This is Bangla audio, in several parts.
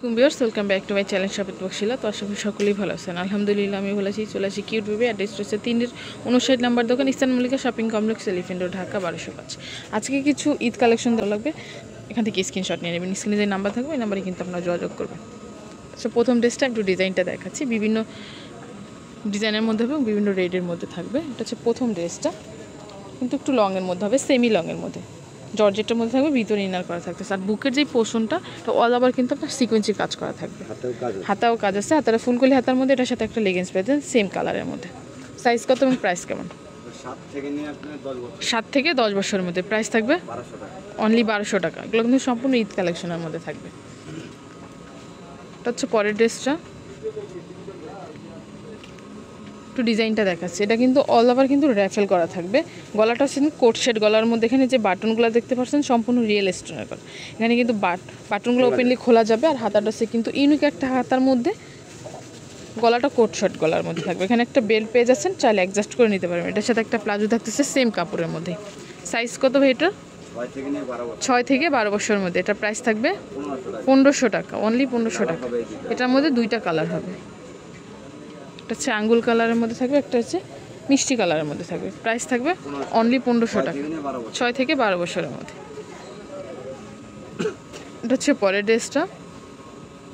Viewers welcome back to my channel shopping বক্সিলা। তো আশা করি সকলেই ভালো আছেন। আলহামদুলিল্লাহ আমি ভালো আছি। চলে আসি কিউট বেবি। অ্যাড্রেস রয়েছে 3-59 নম্বর দোকান, eastern Mallika shopping complex, elephant road, Dhaka 1205। আজকে কিছু ঈদ কালেকশন দেওয়া লাগবে, এখান থেকে স্ক্রিনশট নিয়ে নেবেন। স্ক্রিনে যে নাম্বার থাকবে এই নাম্বারে কিন্তু আপনারা যোগাযোগ করবেন। সো প্রথম ড্রেসটা একটু ডিজাইনটা দেখাচ্ছি, বিভিন্ন ডিজাইনের মধ্যে হবে এবং বিভিন্ন রেডের মধ্যে থাকবে। এটা হচ্ছে প্রথম ড্রেসটা, কিন্তু একটু লংয়ের মধ্যে হবে, সেমি লংয়ের মধ্যে, জর্জেটের মধ্যে থাকবে, ভিতরে ইনার করা থাকতেছে। আর বুকের যে পোর্শনটা অল ওভার কিন্তু আপনার সিকোয়েন্সি কাজ করা থাকবে, হাতাও কাজ আছে, হাতাটা ফুলকলি হাতার মধ্যে, এটার সাথে একটা লেগিংস পেয়ে যাবেন সেম কালারের মধ্যে। সাইজ কত এবং প্রাইস কেমন? 7 থেকে 10 বছরের মধ্যে। প্রাইস থাকবে অনলি 1200 টাকা। এগুলো কিন্তু সম্পূর্ণ ঈদ কালেকশনের মধ্যে থাকবে। এটা হচ্ছে পরের ড্রেসটা, একটু ডিজাইনটা দেখাচ্ছে। এটা কিন্তু অল ওভার কিন্তু র্যাফেল করা থাকবে। গলাটা হচ্ছে কোট শেড গলার মধ্যে, এখানে যে বাটনগুলো দেখতে পাচ্ছেন সম্পূর্ণ রিয়েল স্টোনের করা। এখানে কিন্তু বাটনগুলো ওপেনলি খোলা যাবে। আর হাতাটা হচ্ছে কিন্তু ইউনিক একটা হাতার মধ্যে, গলাটা কোট শেড গলার মধ্যে থাকবে। এখানে একটা বেল্ট পেয়ে যাচ্ছেন, চাইলে অ্যাডজাস্ট করে নিতে পারবেন। এটার সাথে একটা প্লাজো থাকতেছে সেম কাপড়ের মধ্যে। সাইজ কত ভাই এটা? 6 থেকে 12 বছরের মধ্যে। এটা প্রাইস থাকবে 1500 টাকা, অনলি 1500 টাকা। এটার মধ্যে দুইটা কালার হবে, একটা হচ্ছে আঙ্গুল কালারের মধ্যে থাকবে, একটা হচ্ছে মিষ্টি কালারের মধ্যে থাকবে। প্রাইস থাকবে অনলি 1500 টাকা, 6 থেকে 12 বছরের মধ্যে। এটা হচ্ছে পরের ড্রেসটা,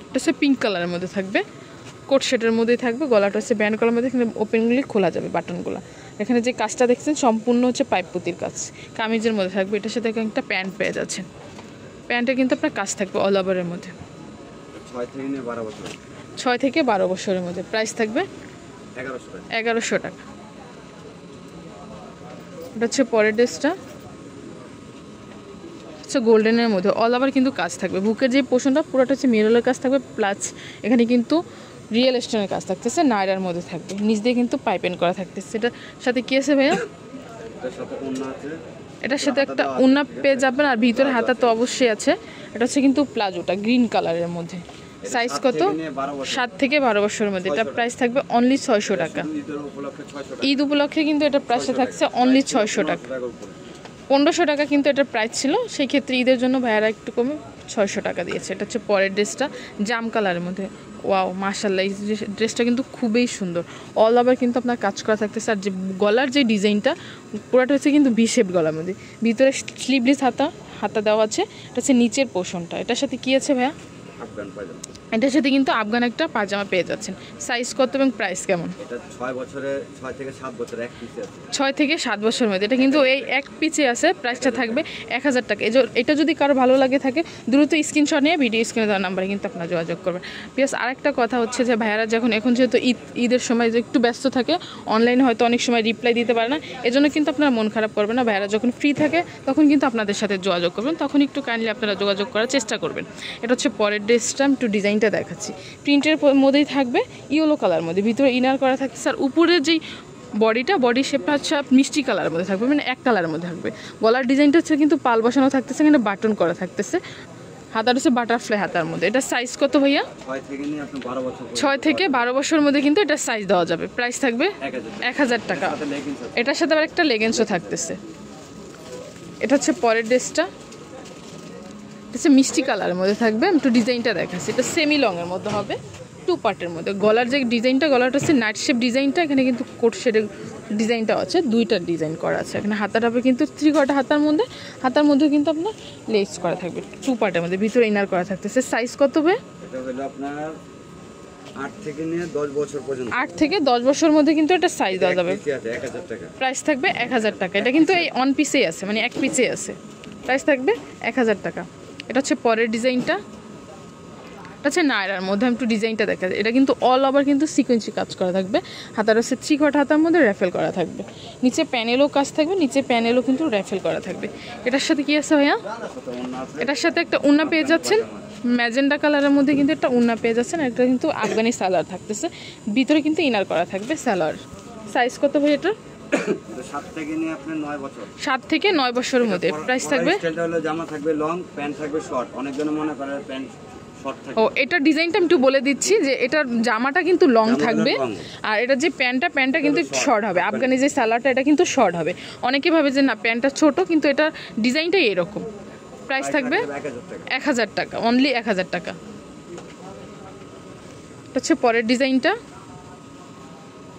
এটা হচ্ছে পিঙ্ক কালারের মধ্যে থাকবে, কোট শেডের মধ্যেই থাকবে। গলাটা হচ্ছে ব্যান্ড কলার মধ্যে, এখানে ওপেনগুলি খোলা যাবে বাটনগুলো। এখানে যে কাজটা দেখছেন সম্পূর্ণ হচ্ছে পাইপ পুতির কাজ, কামিজের মধ্যে থাকবে। এটার সাথে একটা প্যান্ট পেয়ে যাচ্ছেন, প্যান্টে কিন্তু আপনার কাজ থাকবে অল ওভারের মধ্যে। 6 থেকে 12 বছরের মধ্যে। প্রাইস থাকবে 1100 টাকা। এটা হচ্ছে পরের ড্রেসটা, হচ্ছে গোল্ডেনের মধ্যে, অল ওভার কিন্তু কাজ থাকবে। বুকের যে পোর্শনটা পুরোটা হচ্ছে মিররের কাজ থাকবে, প্লাস এখানে কিন্তু রিয়েল স্টোনের কাজ থাকতেছে, নায়রার মধ্যে থাকবে। নিচ দিয়ে কিন্তু পাইপেন করা থাকতেছে। এটার সাথে কি আছে ভাইয়া? এটার সাথে একটা উন্না পেয়ে যাবেন, আর ভিতরে হাতা তো অবশ্যই আছে। এটা হচ্ছে কিন্তু প্লাজোটা গ্রিন কালারের মধ্যে। সাইজ কত? 7 থেকে 12 বছরের মধ্যে। এটা প্রাইস থাকবে অনলি 600 টাকা। ঈদ উপলক্ষে কিন্তু এটা প্রাইসটা থাকছে অনলি 600 টাকা। 1500 টাকা কিন্তু এটার প্রাইস ছিল, সেই ক্ষেত্রে ঈদের জন্য ভাইয়ারা একটু কমে 600 টাকা দিয়েছে। এটা হচ্ছে পরের ড্রেসটা, জাম কালারের মধ্যে। ওয়াও মাশাআল্লাহ, এই ড্রেসটা কিন্তু খুবই সুন্দর। অল ওভার কিন্তু আপনার কাজ করা থাকতেছে। আর যে গলার যে ডিজাইনটা পুরোটা হচ্ছে কিন্তু ভি শেপ গলার মধ্যে, ভিতরে স্লিভলেস হাতা দেওয়া আছে। এটা হচ্ছে নিচের পোর্শনটা। এটার সাথে কি আছে ভাইয়া? এটার সাথে কিন্তু আফগান একটা পাজামা পেয়ে যাচ্ছেন। সাইজ কত এবং প্রাইস কেমন? এটা 6 থেকে 7 বছর এক পিসে আছে। 6 থেকে 7 বছরের মধ্যে। এটা কিন্তু এই এক পিসে আছে। প্রাইসটা থাকবে 1000 টাকা। এটা যদি কারো ভালো লাগে থাকে দ্রুত স্ক্রিনশট নিয়ে ভিডিও স্ক্রিনে দেওয়ার নাম্বারে কিন্তু আপনারা যোগাযোগ করবেন। প্লাস আরেকটা কথা হচ্ছে যে ভাইয়ারা এখন যেহেতু ঈদের সময় যে একটু ব্যস্ত থাকে, অনলাইনে হয়তো অনেক সময় রিপ্লাই দিতে পারে না, এজন্য কিন্তু আপনারা মন খারাপ করবেন না। ভাইয়ারা যখন ফ্রি থাকে তখন কিন্তু আপনাদের সাথে যোগাযোগ করবেন, তখন একটু কাইন্ডলি আপনারা যোগাযোগ করার চেষ্টা করবেন। এটা হচ্ছে পরের ড্রেসটা, একটু ডিজাইনটা দেখাচ্ছি। প্রিন্টের মধ্যেই থাকবে, ইয়েলো কালার মধ্যে, ভিতরে ইনার করা থাকছে। আর উপরের যেই বডি শেপটা হচ্ছে মিষ্টি কালারের মধ্যে থাকবে, মানে এক কালারের মধ্যে থাকবে। গলার ডিজাইনটা হচ্ছে কিন্তু পাল বসানো থাকতেছে, এখানে বাটন করা থাকতেছে। হাতার হচ্ছে বাটারফ্লাই হাতার মধ্যে। এটা সাইজ কত ভাইয়া? 6 থেকে 12 বছরের মধ্যে কিন্তু এটা সাইজ দেওয়া যাবে। প্রাইস থাকবে 1000 টাকা। এটার সাথে আবার একটা লেগিংসও থাকতেছে। এটা হচ্ছে পরের ড্রেসটা, হচ্ছে মিষ্টি কালারের মধ্যে থাকবে। একটু ডিজাইনটা দেখাচ্ছি। এটা সেমি লংয়ের মধ্যে হবে, 2 পার্টের মধ্যে। গলার যে ডিজাইনটা, গলাটা হচ্ছে নাইট শেপ ডিজাইনটা, এখানে কিন্তু কোট শেডের ডিজাইনটা আছে, 2টা ডিজাইন করা আছে। এখানে হাতাটা হবে কিন্তু 3/4 হাতার মধ্যে কিন্তু আপনার লেস করা থাকবে 2 পার্টের মধ্যে, ভিতরে ইনার করা থাকতেছে। সাইজ কত হবে? এটা হলো আপনার 8 থেকে নিয়ে 10 বছর পর্যন্ত। 8 থেকে 10 বছরের মধ্যে কিন্তু এটা সাইজ দেওয়া যাবে। 1000 টাকা। প্রাইস থাকবে 1000 টাকা। এটা কিন্তু এই অন পিসেই আছে, মানে এক পিসেই আছে। প্রাইস থাকবে 1000 টাকা। এটা হচ্ছে পরের ডিজাইনটা, এটা হচ্ছে নায়রার মধ্যে। একটু ডিজাইনটা দেখা যায়। এটা কিন্তু অল ওভার কিন্তু সিকোয়েন্সি কাজ করা থাকবে। হাতার হচ্ছে 3/4 হাতার মধ্যে র্যাফেল করা থাকবে, নিচে প্যানেলও কাজ থাকবে, নিচে প্যানেলও কিন্তু র্যাফেল করা থাকবে। এটার সাথে কি আছে ভাইয়া? এটার সাথে একটা উন্না পেয়ে যাচ্ছেন, ম্যাজেন্ডা কালারের মধ্যে কিন্তু একটা উন্না পেয়ে যাচ্ছেন। একটা কিন্তু আফগানি সালোয়ার থাকতেছে, ভিতরে কিন্তু ইনার করা থাকবে সালোয়ার। সাইজ কত ভাই এটা? 7 থেকে নিয়ে আপনার 9 বছর। 7 থেকে 9 বছরের মধ্যে। প্রাইস থাকবে, স্টাইলটা হলো জামা থাকবে লং, প্যান্ট থাকবে শর্ট। অনেকজন মনে করে প্যান্ট শর্ট থাকে। ও এটা ডিজাইনটা আমি একটু বলে দিচ্ছি যে এটার জামাটা কিন্তু লং থাকবে, আর এটা যে প্যান্টটা কিন্তু শর্ট হবে। আফগানি যে সালোয়ারটা এটা কিন্তু শর্ট হবে। অনেকে ভাবে যে না প্যান্টটা ছোট, কিন্তু এটা ডিজাইনটাই এরকম। প্রাইস থাকবে 1000 টাকা, অনলি 1000 টাকা। হচ্ছে পরের ডিজাইনটা,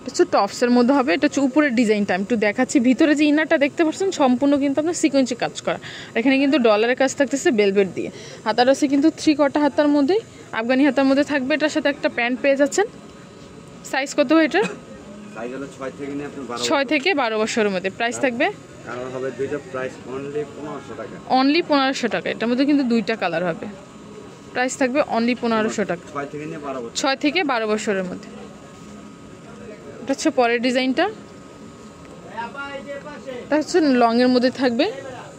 হচ্ছে টপসের মধ্যে হবে। এটা হচ্ছে উপরের ডিজাইনটা আমি একটু দেখাচ্ছি। ভিতরে যে ইনারটা দেখতে পাচ্ছেন সম্পূর্ণ কিন্তু আপনার সিকোয়েন্সি কাজ করা। এখানে কিন্তু ডলারের কাজ থাকতেছে বেলভেট দিয়ে। হাতার আছে কিন্তু 3 কটা হাতার মধ্যে, আফগানি হাতার মধ্যে থাকবে। এটার সাথে একটা প্যান্ট পেয়ে যাচ্ছেন। সাইজ কত হয় এটার? সাইজ হলো 6 থেকে নিয়ে আপনি 12। 6 থেকে 12 বছরের মধ্যে। প্রাইস থাকবে কালার হবে দুইটা, প্রাইস অনলি 1500 টাকা। অনলি 1500 টাকা। এটার মধ্যে কিন্তু 2টা কালার হবে। প্রাইস থাকবে অনলি 1500 টাকা। 6 থেকে নিয়ে 12 বছর। 6 থেকে 12 বছরের মধ্যে। এটা হচ্ছে পরের ডিজাইনটা। এটা হচ্ছে লংয়ের মধ্যে থাকবে,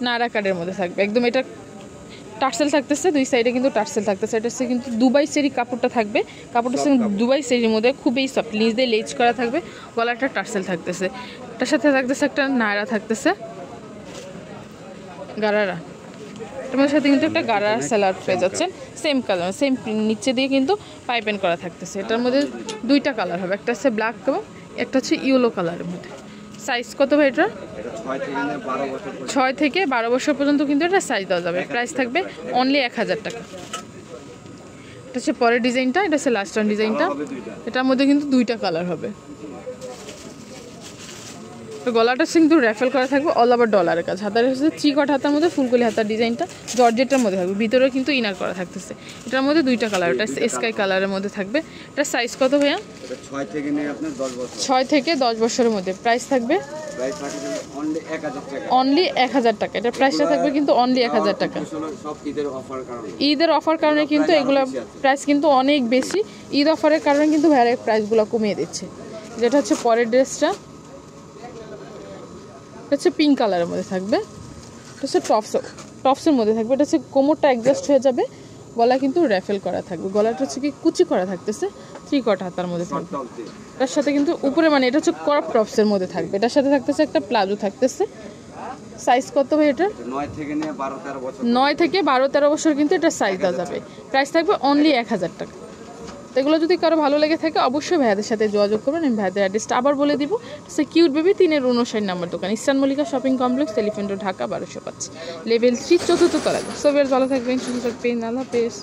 নারা কাটের মধ্যে থাকবে একদম। এটা টার্সেল থাকতেছে, 2 সাইডে কিন্তু টার্সেল থাকতেছে। এটা হচ্ছে কিন্তু দুবাই সেরি কাপড়টা থাকবে। কাপড়টা হচ্ছে দুবাই সেরির মধ্যে খুবই সফট, নিচ দিয়ে লেজ করা থাকবে। গলাটা টার্সেল থাকতেছে। এটার সাথে থাকতেছে একটা নায়রা থাকতেছে, গারারা। এটার সাথে কিন্তু একটা গারারা সালোয়ার পেয়ে যাচ্ছেন, সেম কালার, সেম নিচে দিয়ে কিন্তু পাইপেন করা থাকতেছে। এটার মধ্যে 2টা কালার হবে, একটা হচ্ছে ব্ল্যাক এবং একটা হচ্ছে ইয়েলো কালারের মধ্যে। সাইজ কত ভাই এটা? এটা 6 থেকে নিয়ে 12 বছর পর্যন্ত। 6 থেকে 12 বছর পর্যন্ত কিন্তু এটা সাইজ দেওয়া যাবে। প্রাইস থাকবে অনলি 1000 টাকা। এটা হচ্ছে পরের ডিজাইনটা, এটা হচ্ছে লাস্ট ওয়ান ডিজাইনটা। হবে দুইটা। এটার মধ্যে কিন্তু 2টা কালার হবে। তো গলাটা কিন্তু র্যাফেল করা থাকবে, অল ওভার ডলারের কাজ। হাতার হচ্ছে 3 কট হাতার মধ্যে ফুলকলি হাতার ডিজাইনটা জর্জেটের মধ্যে থাকবে। ভিতরেও কিন্তু ইনার করা থাকতেছে। এটার মধ্যে 2টা কালার, এটা স্কাই কালারের মধ্যে থাকবে। এটা সাইজ কত ভাইয়া? এটা 6 থেকে নিয়ে আপনি 10 বছর। 6 থেকে 10 বছরের মধ্যে। প্রাইস থাকবে প্রাইস থাকবে অনলি 1000 টাকা। অনলি 1000 টাকা। এটা প্রাইসটা থাকবে কিন্তু অনলি 1000 টাকা। সব ঈদের অফার কারণে। ঈদের অফার কারণে কিন্তু এগুলো প্রাইস কিন্তু অনেক বেশি। ঈদ অফারের কারণে কিন্তু ভাইয়ারা প্রাইসগুলো কমিয়ে দিচ্ছে। যেটা হচ্ছে পরের ড্রেসটা, এটা হচ্ছে পিঙ্ক কালারের মধ্যে থাকবে। এটা হচ্ছে টপসের মধ্যে থাকবে। এটা হচ্ছে কোমরটা অ্যাডজাস্ট হয়ে যাবে, গলা কিন্তু র্যাফেল করা থাকবে। গলাটা হচ্ছে কি কুচি করা থাকতেছে, 3 কট হাতার মধ্যে থাকবে। এটার সাথে কিন্তু উপরে মানে এটা হচ্ছে ক্রপ টপসের মধ্যে থাকবে। এটার সাথে থাকতেছে একটা প্লাজো থাকতেছে। সাইজ কত ভাই এটা? 9 থেকে নিয়ে 12-13 বছর। 9 থেকে 12-13 বছর কিন্তু এটা সাইজ দেওয়া যাবে। প্রাইস থাকবে অনলি 1000 টাকা। তো এগুলো যদি কারো ভালো লেগে থাকে অবশ্যই ভাইয়াদের সাথে যোগাযোগ করবেন। আমি ভাইয়াদের অ্যাড্রেসটা আবার বলে দিব। সে কিউট বেবি 3-59 নম্বর দোকান, eastern Mallika shopping complex, elephant road, Dhaka 1205, level 3, 4th তলায়। সো ভালো থাকবেন, সুস্থ থাকবেন, আল্লাহ হাফেজ।